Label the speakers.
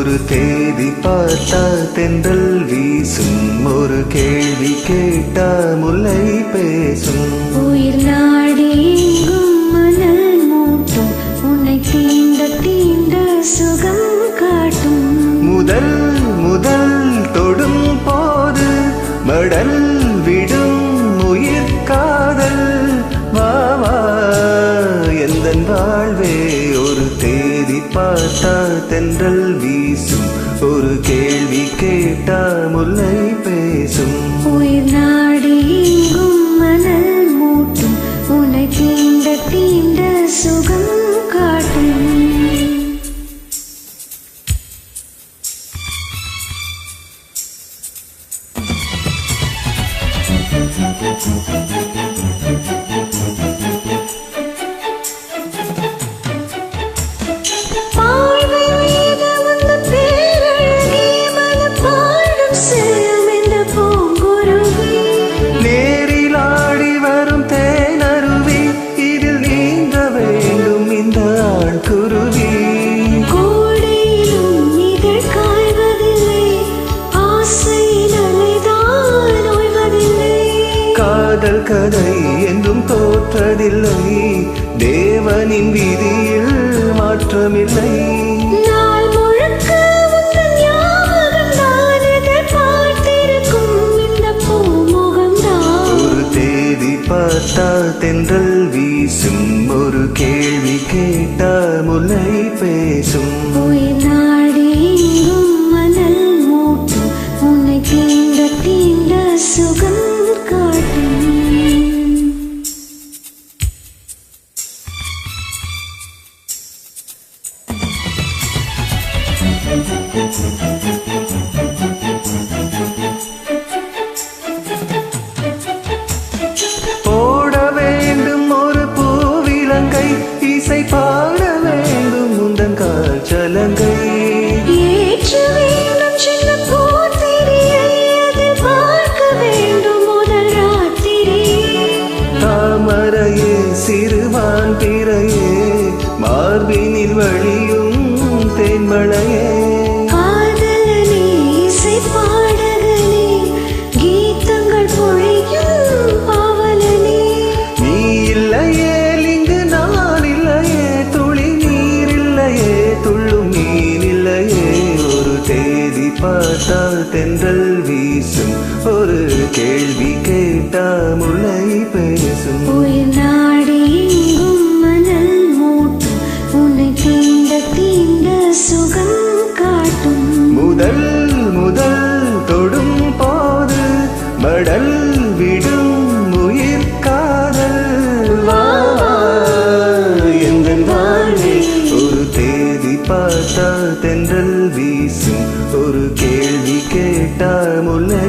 Speaker 1: ஒரு தேதி பார்த்தா தென்றல் வீசும், ஒரு கேள்வி கேட்டா முல்லை பேசும்.
Speaker 2: உயிர் நாடி எங்கும் மணல் மூட்டும், உன்னை தீண்ட தீண்ட சுகம் காட்டும்.
Speaker 1: முதல் முதல் தொடும் போது மடல் விடும் உயிர் காதல். வா வா எந்தன் வாழ்வே, ஒரு தேதி பார்த்தா தென்றல் வீசும், ஒரு கேள்வி கேட்டா முல்லை பேசும்.
Speaker 2: உயிர் நாடி எங்கும் மணல் மூட்டும், உன்னை தீண்ட தீண்ட சுகம் காட்டும்.
Speaker 1: நேரிலாடி வரும் தேனருவி, இதில் நீங்க வேண்டும் இந்த ஆண் குருவி.
Speaker 2: கோடையிலும் இதழ் காய்வதில்லை, ஆசை நலைதான் ஓய்வதில்லை.
Speaker 1: காதல் கதை என்றும் தோற்றதில்லை, தேவனின் விதியில் மாற்றமில்லை.
Speaker 2: நாள் முழுக்க உந்தன் ஞாபகம் தான், எதிர்பார்த்திருக்கும் இந்த பூமுகம்தான்.
Speaker 1: ஒரு தேதி பார்த்தா தென்றல் வீசும், ஒரு கேள்வி கேட்டா முல்லை பேசும்.
Speaker 2: உயிர் நாடி எங்கும் மணல் மூட்டும், உன்னை தீண்ட தீண்ட சுகம் காட்டும்.
Speaker 1: போட வேண்டும் ஒரு பூவிலங்கை, இசை பாட வேண்டும் முந்தன் கால்சலங்கை.
Speaker 2: ஏற்ற வேண்டும் சின்ன பூத்திரியை, அதில் பார்க்க வேண்டும் முதல் ராத்திரி.
Speaker 1: தாமரையே சிறுவான் பிறையே, மார்பினில் வழியும் தேன்மழையே.
Speaker 2: காதலனே இசை பாடகனே, கீதங்கள் பொழியும் பாவலனே.
Speaker 1: நீ இல்லையே இங்கு நான் இல்லையே, துளி நீர் இல்லையே துள்ளும் மீன் இல்லையே. ஒரு தேதி பார்த்தா தென்றல் வீசும், ஒரு கேள்வி கேட்டா முல்லை பேசும்.
Speaker 2: உயிர் நாடி எங்கும் மணல் மூட்டும், உன்னை தீண்ட தீண்ட சுகம் காட்டும்.
Speaker 1: முதல் முதல் தொடும் போது மடல் விடும் உயிர் காதல். வா எந்தன் வாழ்வே, ஒரு தேதி பார்த்தா தென்றல் வீசும், ஒரு கேள்வி கேட்டா முல்லை